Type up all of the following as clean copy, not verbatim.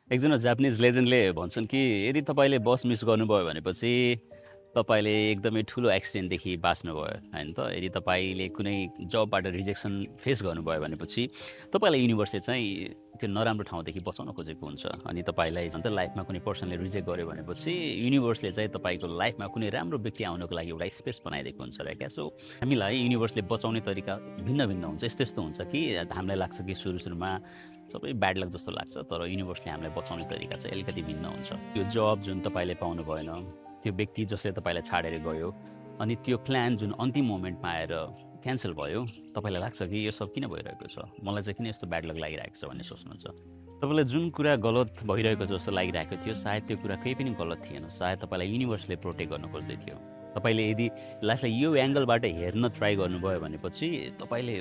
एकजना जापानिज लेजेन्डले भन्छन् कि यदि तपाईँले बस मिस गर्नुभयो भनेपछि तपाईँले एकदमै ठुलो एक्सिडेन्टदेखि बाँच्नुभयो होइन त। यदि तपाईँले कुनै जबबाट रिजेक्सन फेस गर्नुभयो भनेपछि तपाईँलाई युनिभर्सले चाहिँ त्यो नराम्रो ठाउँदेखि बचाउन खोजेको हुन्छ। अनि तपाईँलाई झन् त लाइफमा कुनै पर्सनले रिजेक्ट गर्यो भनेपछि युनिभर्सले चाहिँ तपाईँको लाइफमा कुनै राम्रो व्यक्ति आउनको लागि एउटा स्पेस बनाइदिएको हुन्छ र क्या। सो हामीलाई युनिभर्सले बचाउने तरिका भिन्न भिन्न हुन्छ। यस्तो यस्तो हुन्छ कि हामीलाई लाग्छ कि सुरुमा सबै ब्याड लक जस्तो लाग्छ, तर युनिभर्सले हामीलाई बचाउने तरिका चाहिँ अलिकति भिन्न हुन्छ। त्यो जब जुन तपाईँले पाउनु भएन, त्यो व्यक्ति जसले तपाईँलाई छाडेर गयो, अनि त्यो प्लान जुन अन्तिम मोमेन्टमा आएर क्यान्सल भयो, तपाईँलाई लाग्छ कि यो सब किन भइरहेको छ, मलाई चाहिँ किन यस्तो ब्याड लक लागिरहेको छ भन्ने सोच्नुहुन्छ। तपाईँलाई जुन कुरा गलत भइरहेको जस्तो लागिरहेको थियो, सायद त्यो कुरा केही पनि गलत थिएन। सायद तपाईँलाई युनिभर्सले प्रोटेक्ट गर्न खोज्दै थियो। तपाईँले यदि लाइफलाई यो एङ्गलबाट हेर्न ट्राई गर्नुभयो भनेपछि तपाईँले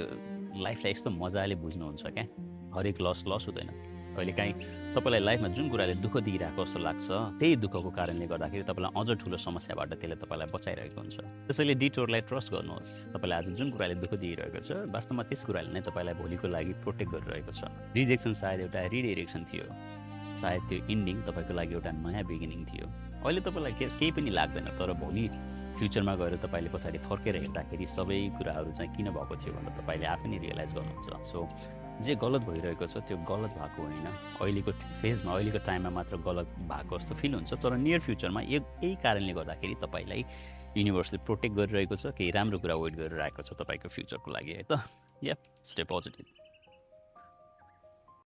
लाइफलाई यस्तो मजाले बुझ्नुहुन्छ क्या। हरेक लस हुँदैन। कहिलेकाहीँ तपाईँलाई लाइफमा जुन कुराले दुःख दिइरहेको जस्तो लाग्छ, त्यही दुःखको कारणले गर्दाखेरि तपाईँलाई अझ ठुलो समस्याबाट त्यसले तपाईँलाई बचाइरहेको हुन्छ। त्यसैले डिटोरलाई ट्रस्ट गर्नुहोस्। तपाईँलाई आज जुन कुराले दुःख दिइरहेको छ, वास्तवमा त्यस कुराले नै तपाईँलाई भोलिको लागि प्रोटेक्ट गरिरहेको छ। रिजेक्सन सायद एउटा रिडाइरेक्सन थियो, सायद त्यो इन्डिङ तपाईँको लागि एउटा नयाँ बिगिनिङ थियो। अहिले तपाईँलाई केही पनि लाग्दैन, तर भोलि फ्युचरमा गएर तपाईँले पछाडि फर्केर हेर्दाखेरि सबै कुराहरू चाहिँ किन भएको थियो भनेर तपाईँले आफै नै रियलाइज गर्नुहुन्छ। सो जे गलत भइरहेको छ त्यो गलत भएको होइन, अहिलेको फेजमा अहिलेको टाइममा मात्र गलत भएको जस्तो फिल हुन्छ, तर नियर फ्युचरमा यही कारणले गर्दाखेरि तपाईँलाई युनिभर्सले प्रोटेक्ट गरिरहेको छ, केही राम्रो कुरा वेट गरिरहेको छ तपाईँको फ्युचरको लागि है त। या स्टे पोजिटिभ।